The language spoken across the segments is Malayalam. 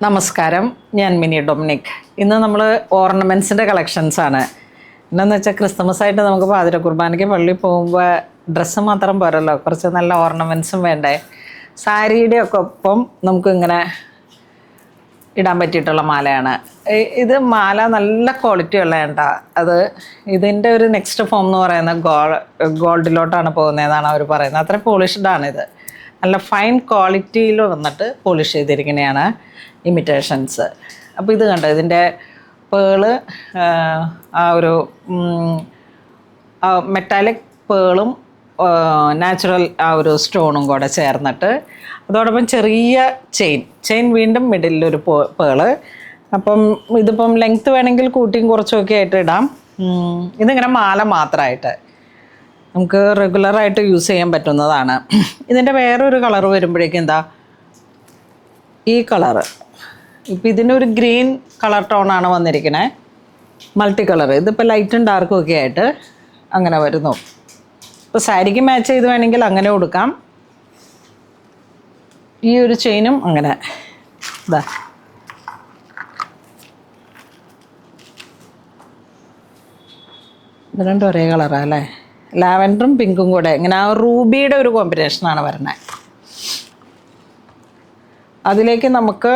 നമസ്കാരം, ഞാൻ മിനി ഡൊമിനിക്. ഇന്ന് നമ്മൾ ഓർണമെൻറ്റ്സിൻ്റെ കളക്ഷൻസാണ്. എന്താണെന്ന് വെച്ചാൽ ക്രിസ്മസ് ആയിട്ട് നമുക്ക് പാതിര കുർബാനയ്ക്ക് പള്ളിയിൽ പോകുമ്പോൾ ഡ്രസ്സ് മാത്രം പോരല്ലോ, കുറച്ച് നല്ല ഓർണമെൻറ്റ്സും വേണ്ടേ. സാരിയുടെ ഒക്കെ ഒപ്പം നമുക്കിങ്ങനെ ഇടാൻ പറ്റിയിട്ടുള്ള മാലയാണ് ഇത്. മാല നല്ല ക്വാളിറ്റി ഉള്ളതാണ്. ഇതിൻ്റെ ഒരു നെക്സ്റ്റ് ഫോം എന്ന് പറയുന്നത് ഗോൾഡിലോട്ടാണ് പോകുന്നതെന്നാണ് അവർ പറയുന്നത്. അത്ര പോളിഷ്ഡാണിത്. നല്ല ഫൈൻ ക്വാളിറ്റിയിൽ വന്നിട്ട് പോളിഷ് ചെയ്തിരിക്കുന്നതാണ് ഇമിറ്റേഷൻസ്. അപ്പോൾ ഇത് കണ്ടോ, ഇതിൻ്റെ പേള് ആ ഒരു മെറ്റാലിക് പേളും നാച്ചുറൽ ആ ഒരു സ്റ്റോണും കൂടെ ചേർന്നിട്ട്, അതോടൊപ്പം ചെറിയ ചെയിൻ വീണ്ടും മിഡിലൊരു പേള്. അപ്പം ഇതിപ്പം ലെങ്ത്ത് വേണമെങ്കിൽ കൂട്ടിയും കുറച്ചൊക്കെ ആയിട്ട് ഇടാം. ഇതിങ്ങനെ മാല മാത്രമായിട്ട് നമുക്ക് റെഗുലറായിട്ട് യൂസ് ചെയ്യാൻ പറ്റുന്നതാണ്. ഇതിൻ്റെ വേറൊരു കളർ വരുമ്പോഴേക്കും ഈ കളറ്. ഇപ്പം ഇതിനൊരു ഗ്രീൻ കളർ ടോണാണ് വന്നിരിക്കുന്നത്, മൾട്ടി കളർ. ഇതിപ്പോൾ ലൈറ്റും ഡാർക്കും ഒക്കെ ആയിട്ട് അങ്ങനെ വരുന്നു. ഇപ്പോൾ സാരിക്ക് മാച്ച് ചെയ്ത് വേണമെങ്കിൽ അങ്ങനെ കൊടുക്കാം. ഈ ഒരു ചെയിനും അങ്ങനെ ഇത് രണ്ടും ഒരേ കളറാണ് അല്ലേ. ലാവൻഡറും പിങ്കും കൂടെ ഇങ്ങനെ ആ റൂബിയുടെ ഒരു കോമ്പിനേഷനാണ് വരുന്നത്. അതിലേക്ക് നമുക്ക്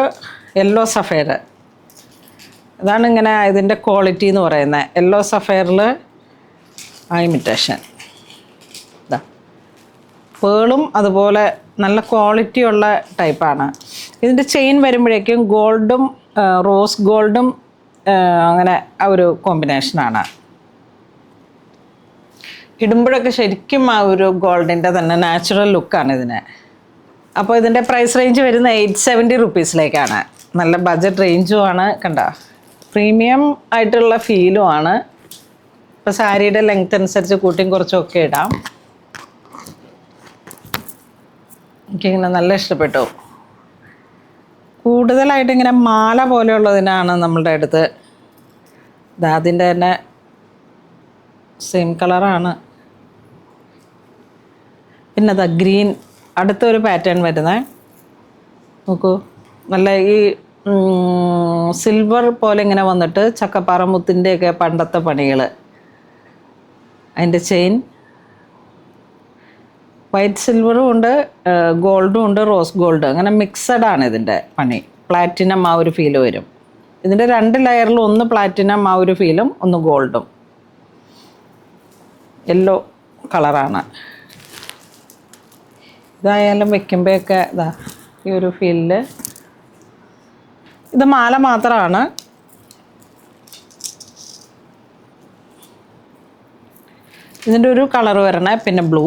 യെല്ലോ സഫയർ, ഇതാണ് ഇങ്ങനെ ഇതിൻ്റെ ക്വാളിറ്റി എന്ന് പറയുന്നത്. യെല്ലോ സഫയറിൽ ആ ഇമിറ്റേഷൻ പേളും അതുപോലെ നല്ല ക്വാളിറ്റിയുള്ള ടൈപ്പാണ്. ഇതിൻ്റെ ചെയിൻ വരുമ്പോഴേക്കും ഗോൾഡും റോസ് ഗോൾഡും അങ്ങനെ ആ ഒരു കോമ്പിനേഷനാണ്. ഇടുമ്പോഴൊക്കെ ശരിക്കും ആ ഒരു ഗോൾഡിൻ്റെ തന്നെ നാച്ചുറൽ ലുക്കാണ് ഇതിന്. അപ്പോൾ ഇതിൻ്റെ പ്രൈസ് റേഞ്ച് വരുന്ന 870 റുപ്പീസിലേക്കാണ്. നല്ല ബഡ്ജറ്റ് റേഞ്ചുമാണ്. കണ്ടോ, പ്രീമിയം ആയിട്ടുള്ള ഫീലും ആണ്. ഇപ്പോൾ സാരിയുടെ ലെങ്ത് അനുസരിച്ച് കൂട്ടിയും കുറച്ചൊക്കെ ഇടാം. എനിക്കിങ്ങനെ നല്ല ഇഷ്ടപ്പെട്ടു. കൂടുതലായിട്ട് ഇങ്ങനെ മാല പോലെയുള്ളതിനാണ് നമ്മളുടെ അടുത്ത്. അതിൻ്റെ തന്നെ സെയിം കളറാണ്. പിന്നെ ഗ്രീൻ അടുത്തൊരു പാറ്റേൺ വരുന്നത് നോക്കൂ. നല്ല ഈ സിൽവർ പോലെ ഇങ്ങനെ വന്നിട്ട് ചക്കപ്പാറ മുത്തിൻ്റെയൊക്കെ പണ്ടത്തെ പണികൾ. അതിൻ്റെ ചെയിൻ വൈറ്റ് സിൽവറും ഉണ്ട്, ഗോൾഡും ഉണ്ട്, റോസ് ഗോൾഡ്, അങ്ങനെ മിക്സഡ് ആണ് ഇതിൻ്റെ പണി. പ്ലാറ്റിനം ആ ഒരു ഫീല് വരും. ഇതിൻ്റെ 2 ലെയറിലും ഒന്ന് പ്ലാറ്റിനം ആ ഒരു ഫീലും ഒന്ന് ഗോൾഡും. യെല്ലോ കളറാണ്. ഇതായാലും വെക്കുമ്പോഴൊക്കെ ഈ ഒരു ഫീലിൽ. ഇത് മാല മാത്രമാണ്. ഇതിൻ്റെ ഒരു കളർ വരണേ, പിന്നെ ബ്ലൂ,